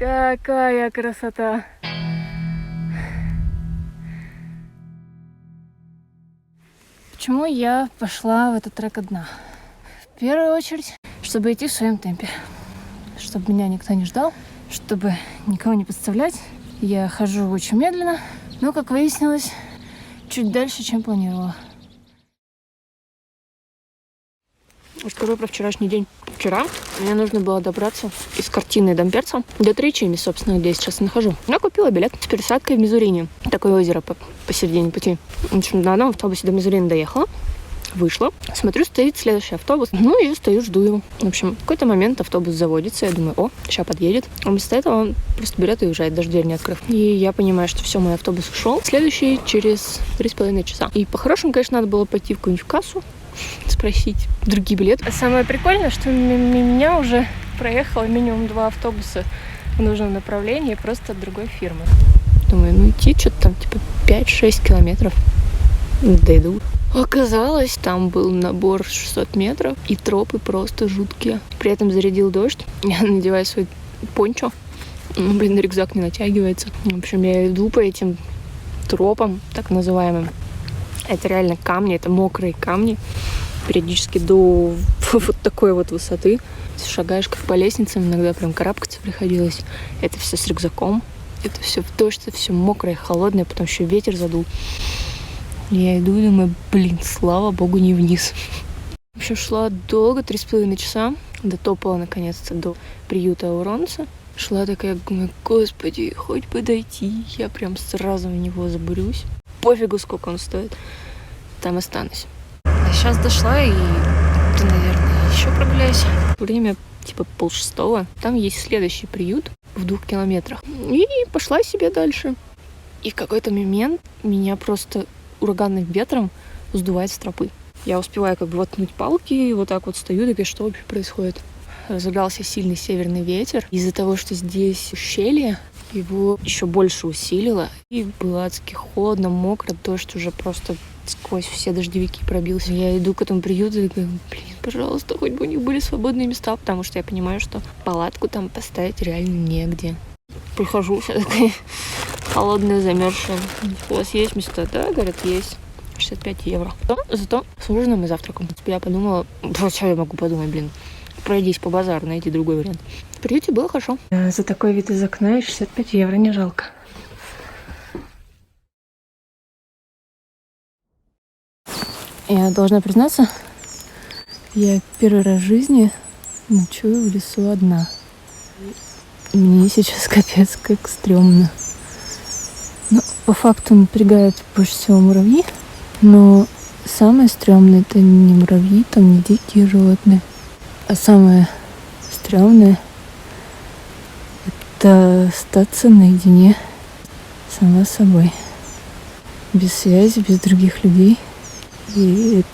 Какая красота! Почему я пошла в этот трек одна? В первую очередь, чтобы идти в своем темпе. Чтобы меня никто не ждал, чтобы никого не подставлять. Я хожу очень медленно, но, как выяснилось, чуть дальше, чем планировала. Расскажу про вчерашний день. Вчера мне нужно было добраться из картины Дамперца до Тричини, собственно, где я сейчас нахожу. Я купила билет с пересадкой в Мизурине. Такое озеро посередине пути. В общем, на одном автобусе до Мизурини доехала. Вышла, смотрю, стоит следующий автобус. Ну, я стою, жду его. В общем, в какой-то момент автобус заводится. Я думаю, о, сейчас подъедет. А вместо этого он просто берет и уезжает, даже дверь не открыв. И я понимаю, что все, мой автобус ушел. Следующий через 3,5 часа. И по-хорошему, конечно, надо было пойти в какую-нибудь кассу, спросить другие билеты. А самое прикольное, что меня уже проехало минимум 2 автобуса в нужном направлении, просто от другой фирмы. Думаю, ну идти что-то там, типа 5-6 километров. Дойду. Оказалось, там был набор 600 метров, и тропы просто жуткие. При этом зарядил дождь. Я надеваю свой пончо. Рюкзак не натягивается. В общем, я иду по этим тропам, так называемым. Это реально камни, это мокрые камни. Периодически до вот такой вот высоты. Шагаешь как по лестницам, иногда прям карабкаться приходилось. Это все с рюкзаком. Это все в дождь, это все мокрое, холодное, потом еще ветер задул. Я иду и думаю, слава богу, не вниз. В общем, шла долго, 3,5 часа. Дотопала, наконец-то, до приюта Ауронса. Шла такая, думаю, господи, хоть бы дойти. Я прям сразу в него забурюсь. Пофигу, сколько он стоит. Там останусь. А сейчас дошла и, наверное, еще прогуляюсь. Время типа 5:30. Там есть следующий приют в 2 километрах. И пошла себе дальше. И в какой-то момент меня просто ураганным ветром сдувает с тропы. Я успеваю как бы воткнуть палки, и вот так вот стою, такая, что вообще происходит? Разыгрался сильный северный ветер. Из-за того, что здесь ущелье, его еще больше усилило. И было адски холодно, мокро, дождь уже просто сквозь все дождевики пробился. Я иду к этому приюту и говорю, пожалуйста, хоть бы у них были свободные места, потому что я понимаю, что палатку там поставить реально негде. Прихожу, вся такая холодная, замерзшая. У вас есть места? Да, говорят, есть. 65 евро. Зато с ужином и завтраком. Я подумала, что я могу подумать, пройдись по базару, найди другой вариант. В приюте было хорошо. За такой вид из окна и 65 евро не жалко. Я должна признаться, я первый раз в жизни ночую в лесу одна. Мне сейчас капец как стрёмно. Ну, по факту напрягают больше всего муравьи, но самое стрёмное это не муравьи, там не дикие животные, а самое стрёмное это остаться наедине сама с собой. Без связи, без других людей. И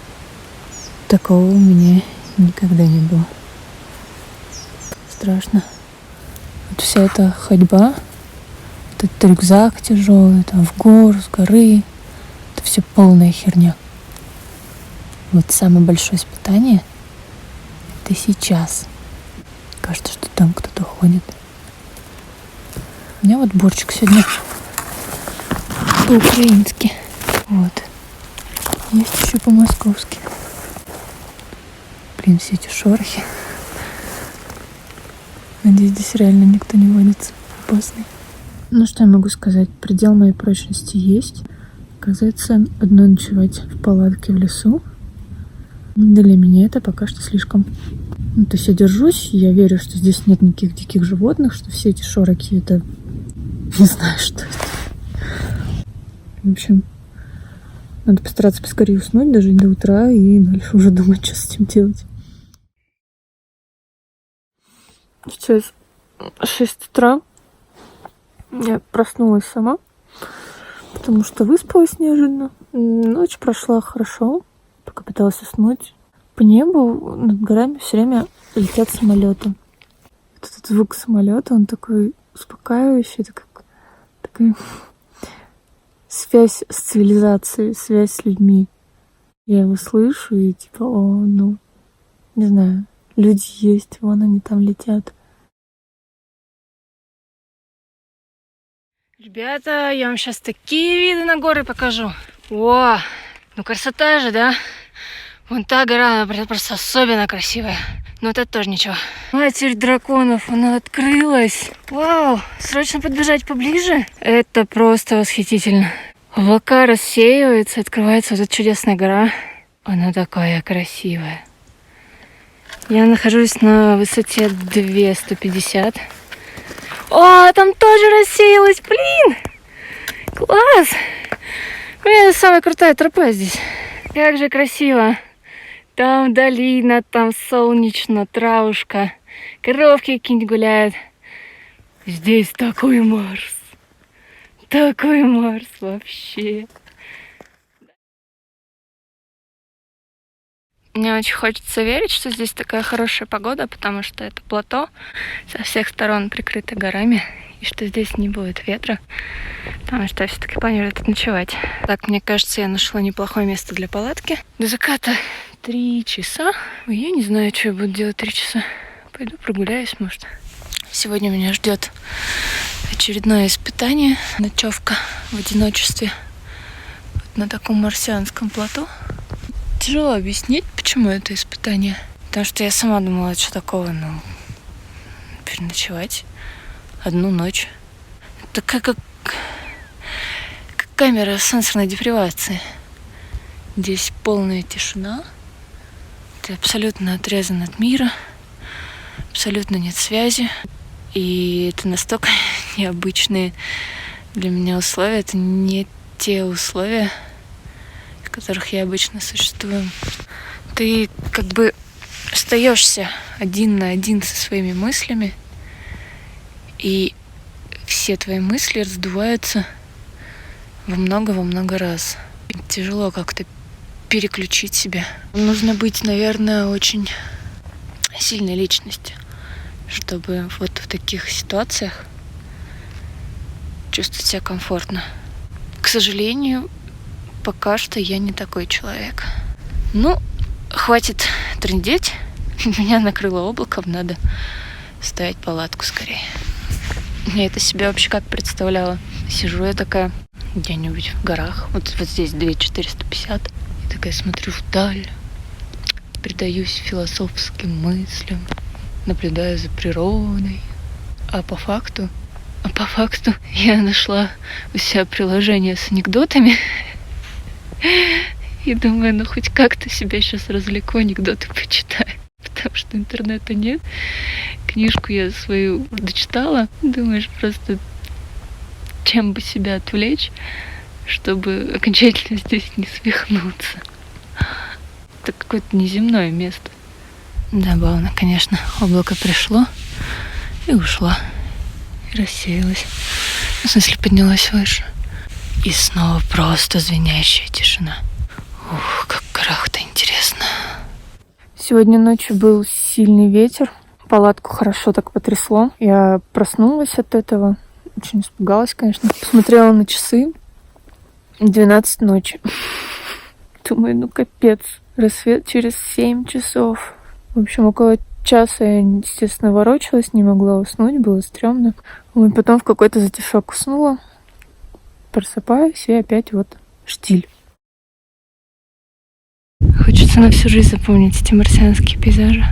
такого у меня никогда не было. Страшно. Вот вся эта ходьба, этот рюкзак тяжелый, там в гору, с горы, это все полная херня. Вот самое большое испытание это сейчас. Кажется, что там кто-то ходит. У меня вот борщик сегодня по-украински. Вот. Есть еще по-московски. Все эти шорохи. Надеюсь, здесь реально никто не водится опасный. Ну, что я могу сказать? Предел моей прочности есть. Оказывается, одно ночевать в палатке в лесу для меня это пока что слишком. Ну, то есть я держусь, я верю, что здесь нет никаких диких животных, что все эти шорохи это... Не знаю, что это. В общем, надо постараться поскорее уснуть, дожить до утра и дальше уже думать, что с этим делать. Сейчас 6 утра. Я проснулась сама, потому что выспалась неожиданно. Ночь прошла хорошо, пока пыталась уснуть. По небу над горами все время летят самолеты. Этот звук самолета, он такой успокаивающий, такая связь с цивилизацией, связь с людьми. Я его слышу и типа, не знаю, люди есть, вон они там летят. Ребята, я вам сейчас такие виды на горы покажу. О, ну красота же, да? Вон та гора, она просто особенно красивая. Но вот это тоже ничего. Матерь драконов, она открылась. Вау, срочно подбежать поближе. Это просто восхитительно. Облака рассеиваются, открывается вот эта чудесная гора. Она такая красивая. Я нахожусь на высоте 2150. О, там тоже рассеялась, блин! Класс! Блин, это самая крутая тропа здесь. Как же красиво. Там долина, там солнечно, травушка. Коровки какие-нибудь гуляют. Здесь такой Марс. Такой Марс вообще. Мне очень хочется верить, что здесь такая хорошая погода, потому что это плато со всех сторон прикрыто горами, и что здесь не будет ветра, потому что я все-таки планирую тут ночевать. Так, мне кажется, я нашла неплохое место для палатки. До заката 3 часа. Ой, я не знаю, что я буду делать 3 часа. Пойду прогуляюсь, может. Сегодня меня ждет очередное испытание. Ночевка в одиночестве вот на таком марсианском плато. Тяжело объяснить, почему это испытание. Потому что я сама думала, что такого, переночевать одну ночь. Это как камера сенсорной депривации. Здесь полная тишина. Ты абсолютно отрезан от мира. Абсолютно нет связи. И это настолько необычные для меня условия. Это не те условия, в которых я обычно существую. Ты как бы остаешься один на один со своими мыслями, и все твои мысли раздуваются во много раз. Тяжело как-то переключить себя. Нужно быть, наверное, очень сильной личностью, чтобы вот в таких ситуациях чувствовать себя комфортно. К сожалению, пока что я не такой человек. Хватит трындеть. Меня накрыло облаком, надо ставить палатку скорее. Я это себе вообще как представляла. Сижу я такая где-нибудь в горах. Вот здесь 2450. И такая смотрю вдаль. Предаюсь философским мыслям. Наблюдаю за природой. А по факту я нашла у себя приложение с анекдотами. И думаю, хоть как-то себя сейчас развлеку, анекдоты почитаю. Потому что интернета нет. Книжку я свою дочитала. Думаешь, просто чем бы себя отвлечь, чтобы окончательно здесь не свихнуться. Это какое-то неземное место. Забавно, конечно. Облако пришло и ушло. И рассеялось. В смысле, поднялась выше. И снова просто звенящая тишина. Ух, как в горах-то интересно. Сегодня ночью был сильный ветер. Палатку хорошо так потрясло. Я проснулась от этого. Очень испугалась, конечно. Посмотрела на часы. 12 ночи. Думаю, капец. Рассвет через 7 часов. В общем, около часа я, естественно, ворочалась, не могла уснуть, было стрёмно. И потом в какой-то затишок уснула. Просыпаюсь, и опять штиль. Хочется на всю жизнь запомнить эти марсианские пейзажи.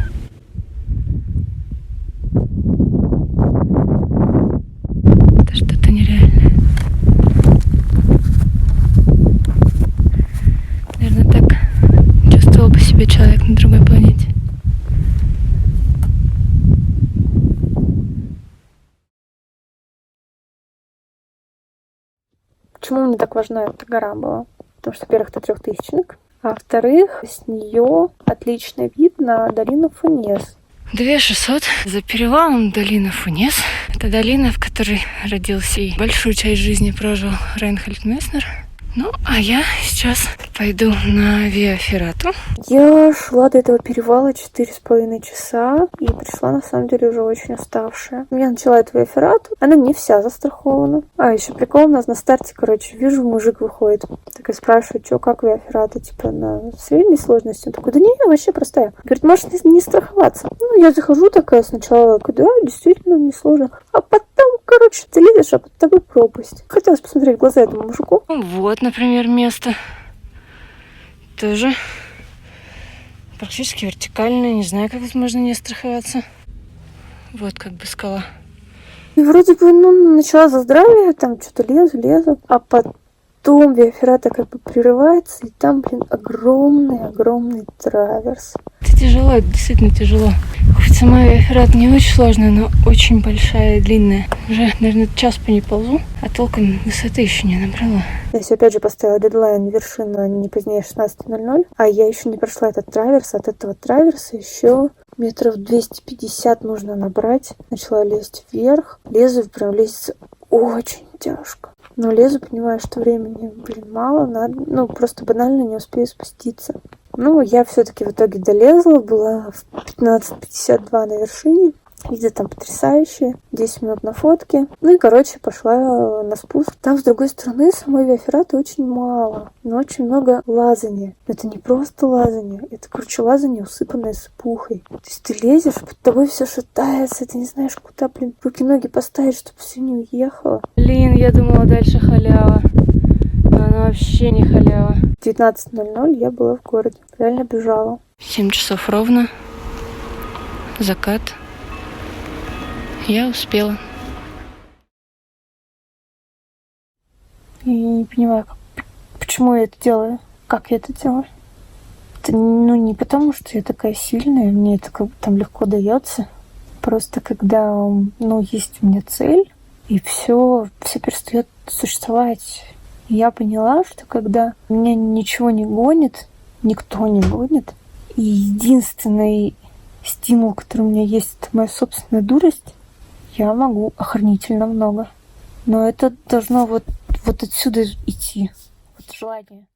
Это что-то нереальное. Наверное, так чувствовал бы себя человек на другой планете. Почему мне так важна эта гора была? Потому что, во-первых, это 3000-ник, а во-вторых, с нее отличный вид на долину Фунес. 2600 за перевалом долина Фунес. Это долина, в которой родился и большую часть жизни прожил Рейнхольд Месснер. А я сейчас пойду на Виа Феррату. Я шла до этого перевала 4,5 часа и пришла, на самом деле, уже очень уставшая. Я начала эту Виа Феррату. Она не вся застрахована. Еще прикол, у нас на старте, вижу, мужик выходит. Так я спрашиваю, что, как Виа Феррата, на средней сложности? Он такой, да не, вообще простая. Говорит, можешь не страховаться. Я захожу такая сначала, да, действительно, не сложно. А потом, ты лезешь, а под тобой пропасть. Хотелось посмотреть в глаза этому мужику. Вот, например, место. Тоже практически вертикальное. Не знаю, как тут можно не страховаться. Вот как бы скала. И вроде бы, начала за здравие, там что-то лезу, а потом Виа-феррата как бы прерывается, и там, огромный траверс. Это тяжело, это действительно тяжело. Хоть сама Виа-феррата не очень сложная, но очень большая и длинная. Уже, наверное, час по ней ползу, а толком высоты еще не набрала. Я себе опять же поставила дедлайн вершина не позднее 16:00, а я еще не прошла этот траверс. От этого траверса еще метров 250 нужно набрать. Начала лезть вверх. Лезу, прям лезть очень тяжко. Но лезу, понимаю, что времени, мало. Надо, просто банально не успею спуститься. Я все-таки в итоге долезла. Была в 15:52 на вершине. Виды там потрясающие. 10 минут на фотке. Пошла на спуск. Там, с другой стороны, самой Виа-ферраты очень мало. Но очень много лазания. Это не просто лазание. Это, лазание, усыпанное сыпухой. То есть ты лезешь, под тобой все шатается. Ты не знаешь, куда, руки-ноги поставить, чтобы все не уехало. Я думала, дальше халява. А она вообще не халява. В 19:00 я была в городе. Реально бежала. 7 часов ровно. Закат. Я успела. И не понимаю, почему я это делаю, как я это делаю. Это, не потому, что я такая сильная, мне это там легко дается. Просто когда, есть у меня цель, и все перестает существовать. И я поняла, что когда меня ничего не гонит, никто не гонит, и единственный стимул, который у меня есть, это моя собственная дурость, я могу охренительно много. Но это должно вот отсюда идти. Вот желание.